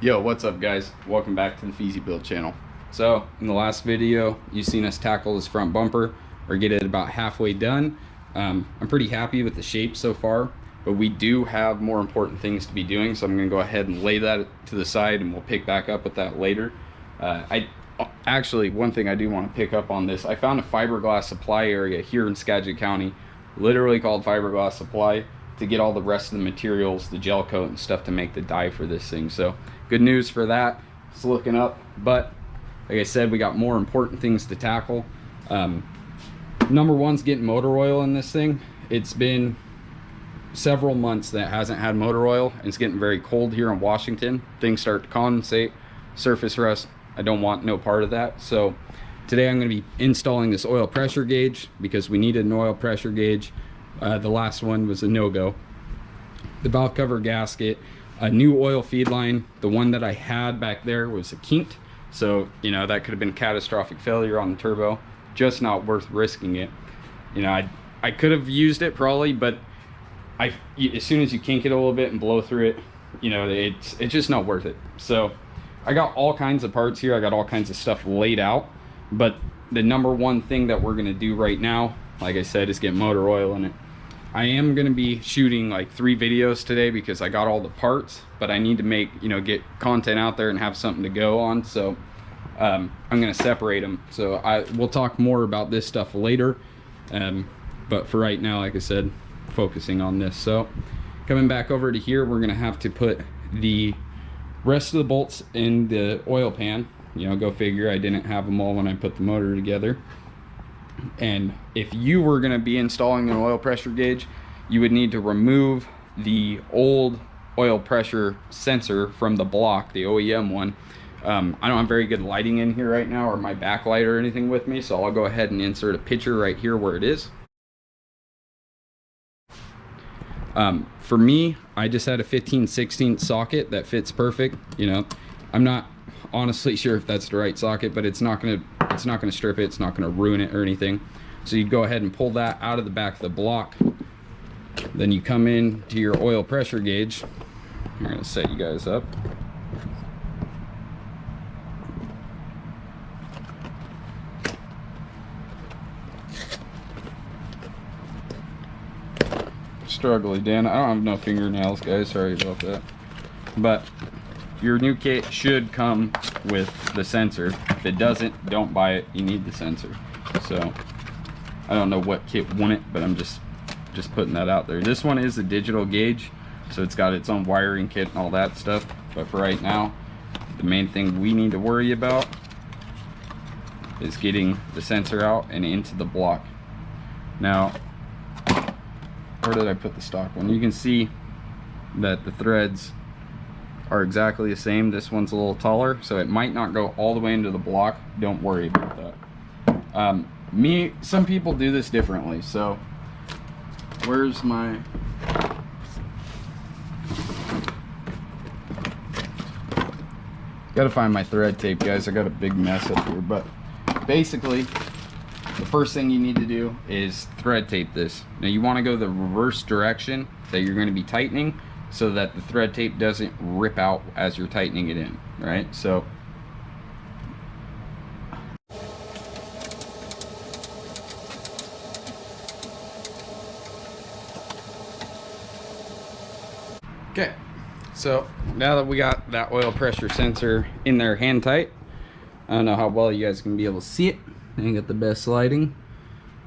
Yo, what's up guys? Welcome back to the Feezy-built channel. So in the last video, you've seen us tackle this front bumper or get it about halfway done. I'm pretty happy with the shape so far, but we do have more important things to be doing. So I'm gonna go ahead and lay that to the side and we'll pick back up with that later. Actually, one thing I do want to pick up on this, I found a fiberglass supply area here in Skagit County, literally called Fiberglass Supply, to get all the rest of the materials, the gel coat and stuff to make the die for this thing. So good news for that. It's looking up, but like I said, we got more important things to tackle. Number one's getting motor oil in this thing. It's been several months that hasn't had motor oil. It's getting very cold here in Washington. Things start to condensate, surface rust. I don't want no part of that. So today I'm going to be installing this oil pressure gauge because we needed an oil pressure gauge. The last one was a no-go. The valve cover gasket, a new oil feed line. The one that I had back there was a kinked, so you know that could have been catastrophic failure on the turbo. Just not worth risking it. You know, I could have used it probably, but as soon as you kink it a little bit and blow through it, you know, it's just not worth it. So I got all kinds of parts here. I got all kinds of stuff laid out, but the number one thing that we're gonna do right now, like I said, is get motor oil in it. I am going to be shooting like 3 videos today because I got all the parts, but I need to make, you know, get content out there and have something to go on. So I'm going to separate them. So we'll talk more about this stuff later. But for right now, like I said, focusing on this. So coming back over to here, we're going to have to put the rest of the bolts in the oil pan. You know, go figure, I didn't have them all when I put the motor together. And if you were going to be installing an oil pressure gauge, you would need to remove the old oil pressure sensor from the block, the OEM one. I don't have very good lighting in here right now, or my backlight or anything with me, so I'll go ahead and insert a picture right here where it is. For me, I just had a 15/16 socket that fits perfect. You know, I'm not honestly sure if that's the right socket, but it's not gonna strip it, it's not gonna ruin it or anything. So you go ahead and pull that out of the back of the block. Then you come in to your oil pressure gauge. I'm gonna set you guys up. Struggling, Dan. I don't have no fingernails, guys, sorry about that. But your new kit should come with the sensor. If it doesn't, don't buy it. You need the sensor. So I don't know what kit won it, but I'm just putting that out there. This one is a digital gauge, so it's got its own wiring kit and all that stuff. But for right now, the main thing we need to worry about is getting the sensor out and into the block. Now, where did I put the stock one? You can see that the threads are exactly the same. This one's a little taller, so it might not go all the way into the block. Don't worry about that. Some people do this differently. So where's my gotta find my thread tape, guys. I got a big mess up here, but basically the first thing you need to do is thread tape this. Now you want to go the reverse direction that you're going to be tightening, so that the thread tape doesn't rip out as you're tightening it in, right? So okay, so now that we got that oil pressure sensor in there hand tight, I don't know how well you guys can be able to see it. I ain't got the best lighting,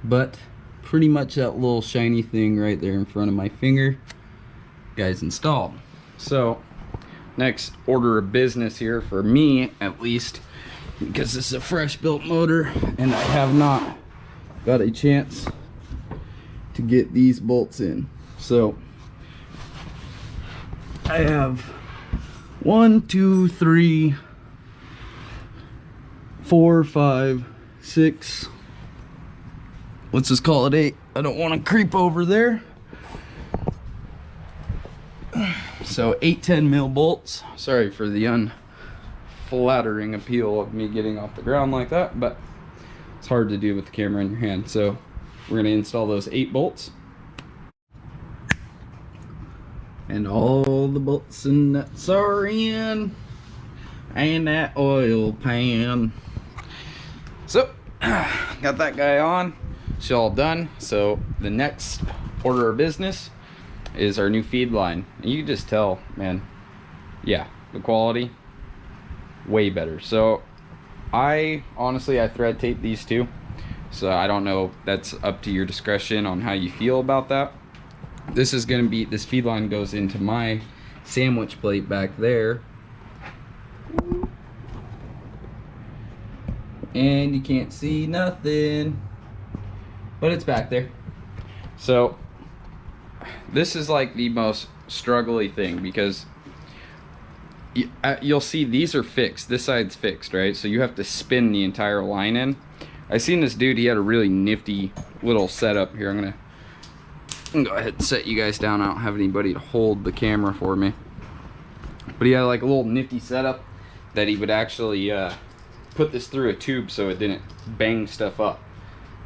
but pretty much that little shiny thing right there in front of my finger, guys, installed. So next order of business here for me, at least, because this is a fresh built motor and I have not got a chance to get these bolts in. So I have 1 2 3 4 5 6, let's just call it 8. I don't want to creep over there. So 8 10 mil bolts. Sorry for the unflattering appeal of me getting off the ground like that, but it's hard to do with the camera in your hand. So we're going to install those 8 bolts. And all the bolts and nuts are in. and that oil pan. So got that guy on. It's all done. So the next order of business is our new feed line. And you can just tell, man, yeah, the quality way better. So I thread tape these two, so I don't know, that's up to your discretion on how you feel about that. This is going to be, this feed line goes into my sandwich plate back there, and you can't see nothing, but it's back there. So this is like the most struggly thing, because you'll see these are fixed, this side's fixed, right? So you have to spin the entire line in. I seen this dude, he had a really nifty little setup here. I'm gonna go ahead and set you guys down. I don't have anybody to hold the camera for me, but he had like a little nifty setup that he would actually put this through a tube so it didn't bang stuff up.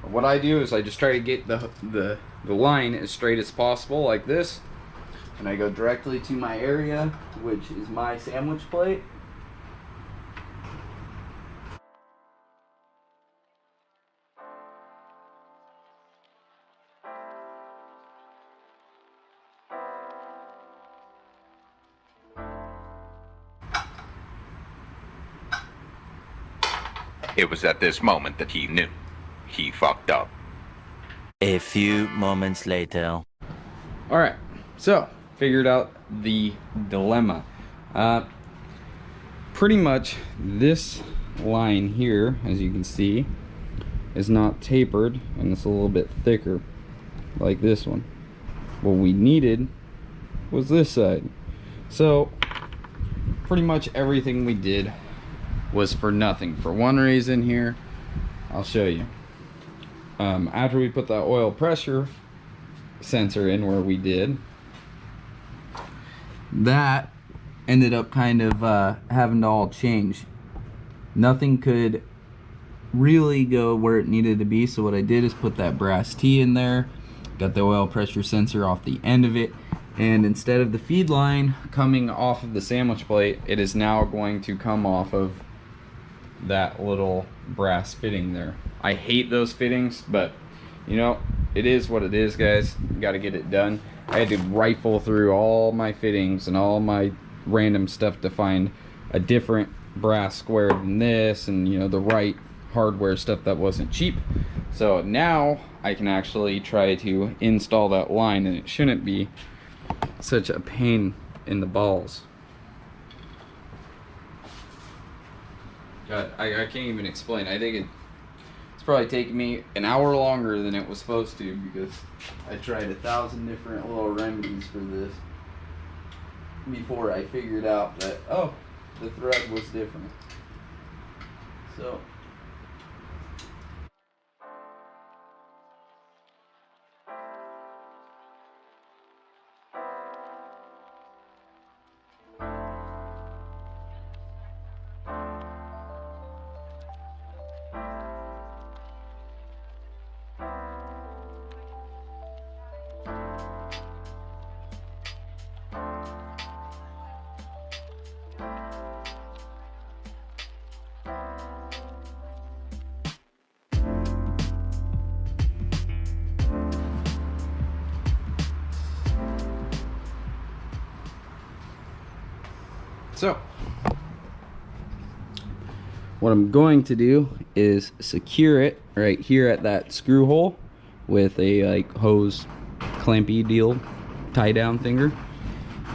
What I do is I just try to get the line as straight as possible, like this, and I go directly to my area, which is my sandwich plate. It was at this moment that he knew. He fucked up. A few moments later. All right, so figured out the dilemma. Pretty much this line here, as you can see, is not tapered, and it's a little bit thicker, like this one. What we needed was this side. So pretty much everything we did was for nothing, for one reason here. I'll show you. After we put the oil pressure sensor in where we did, that ended up kind of having to all change. Nothing could really go where it needed to be, so what I did is put that brass T in there, got the oil pressure sensor off the end of it, and instead of the feed line coming off of the sandwich plate, it is now going to come off of that little brass fitting there. I hate those fittings, but you know, it is what it is, guys. You got to get it done. I had to rifle through all my fittings and all my random stuff to find a different brass square than this, and you know, the right hardware stuff that wasn't cheap. So now I can actually try to install that line, and it shouldn't be such a pain in the balls. God, I can't even explain. I think it's probably taken me an hour longer than it was supposed to, because I tried 1,000 different little remedies for this before I figured out that, oh, the thread was different. So what I'm going to do is secure it right here at that screw hole with a like hose clampy deal, tie down finger.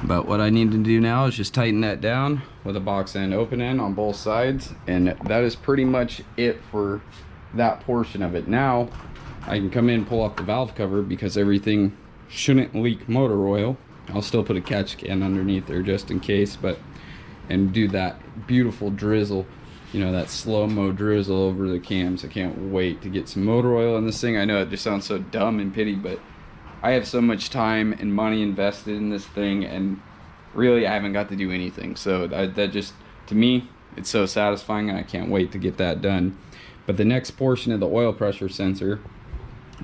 But what I need to do now is just tighten that down with a box end open end on both sides, and that is pretty much it for that portion of it. Now I can come in and pull off the valve cover, because everything shouldn't leak motor oil. I'll still put a catch can underneath there just in case, and do that beautiful drizzle, you know, that slow-mo drizzle over the cams. I can't wait to get some motor oil in this thing. I know it just sounds so dumb and petty, but I have so much time and money invested in this thing, and really I haven't got to do anything. So that just, to me, it's so satisfying, and I can't wait to get that done. But the next portion of the oil pressure sensor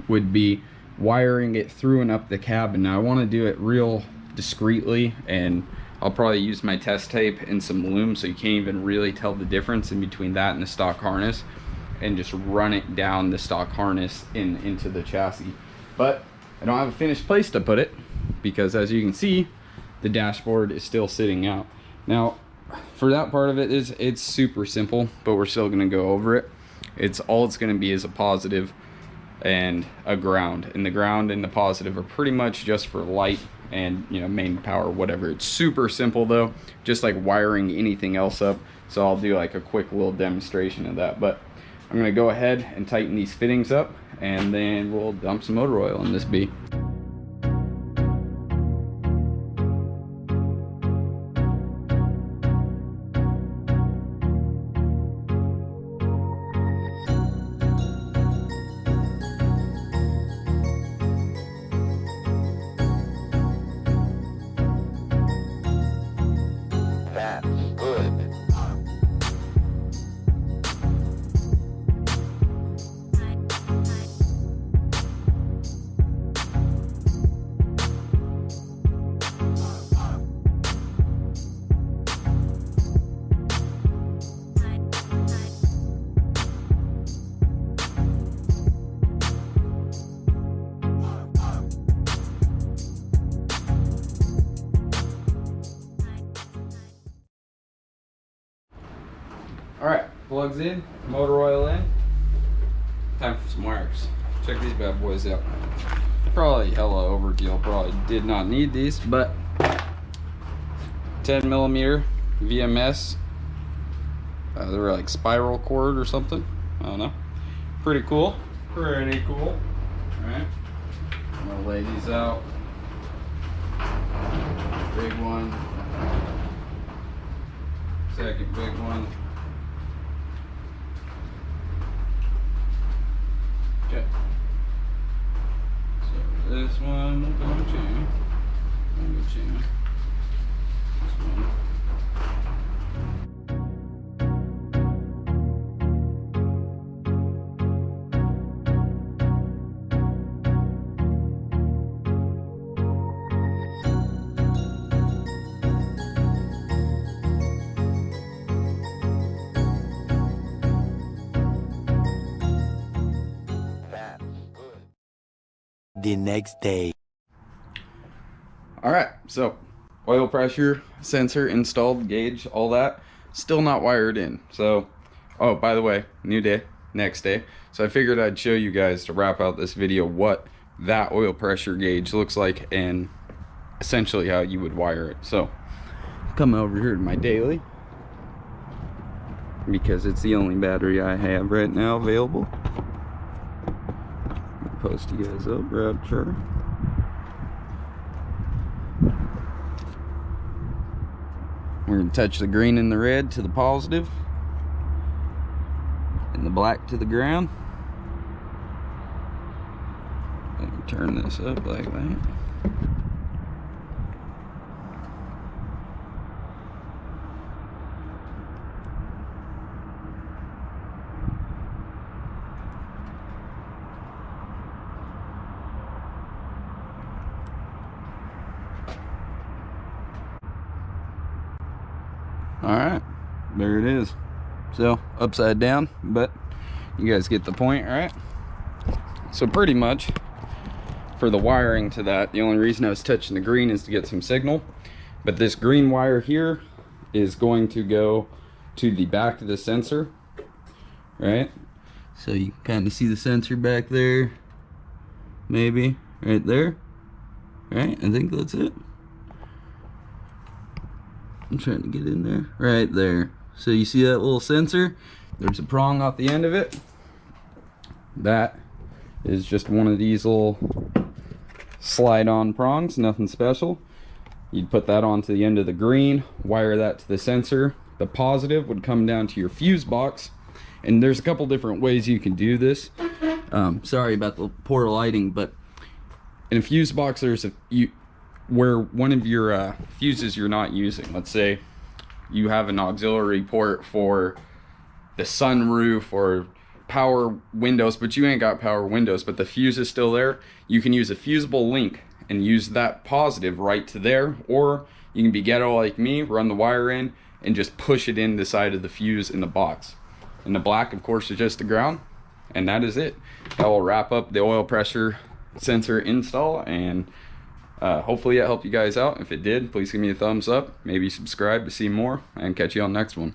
would be wiring it through and up the cabin. Now I want to do it real discreetly, and I'll probably use my test tape and some loom so you can't even really tell the difference in between that and the stock harness, and just run it down the stock harness into the chassis. But I don't have a finished place to put it because, as you can see, the dashboard is still sitting out. Now, for that part of it, it's super simple, but we're still gonna go over it. It's gonna be is a positive and a ground, and the ground and the positive are pretty much just for light and, you know, main power, whatever. It's super simple though, just like wiring anything else up. So I'll do like a quick little demonstration of that. But I'm gonna go ahead and tighten these fittings up, and then we'll dump some motor oil in this bee. Alright, plugs in, motor oil in. Time for some wires. Check these bad boys out. Probably hella overkill, probably did not need these, but 10mm VMS. They were like spiral cord or something. I don't know. Pretty cool. Pretty cool. Alright. I'm gonna lay these out. Big one. Second big one. Okay. So this one will go to this one. The next day. All right, so oil pressure sensor installed, gauge, all that, still not wired in. So, oh, by the way, new day, next day. So I figured I'd show you guys to wrap out this video what that oil pressure gauge looks like and essentially how you would wire it. So come over here to my daily, because it's the only battery I have right now available. Post you guys up, rapture. We're gonna touch the green and the red to the positive, and the black to the ground. Let me turn this up like that. All right, there it is. So upside down, but you guys get the point. All right, so pretty much for the wiring to that, the only reason I was touching the green is to get some signal, but this green wire here is going to go to the back of the sensor, right? So you can kind of see the sensor back there, maybe right there, right? I think that's it. I'm trying to get in there. Right there. So you see that little sensor? There's a prong off the end of it. That is just one of these little slide-on prongs, nothing special. You'd put that onto the end of the green, wire that to the sensor. The positive would come down to your fuse box. And there's a couple different ways you can do this. Sorry about the poor lighting, but in a fuse box, there's where one of your fuses you're not using. Let's say you have an auxiliary port for the sunroof or power windows, but you ain't got power windows, but the fuse is still there. You can use a fusible link and use that positive right to there, or you can be ghetto like me, run the wire in and just push it in the side of the fuse in the box. And the black, of course, is just the ground, and that is it. That will wrap up the oil pressure sensor install, and hopefully it helped you guys out. If it did, please give me a thumbs up, maybe subscribe to see more, and catch you on the next one.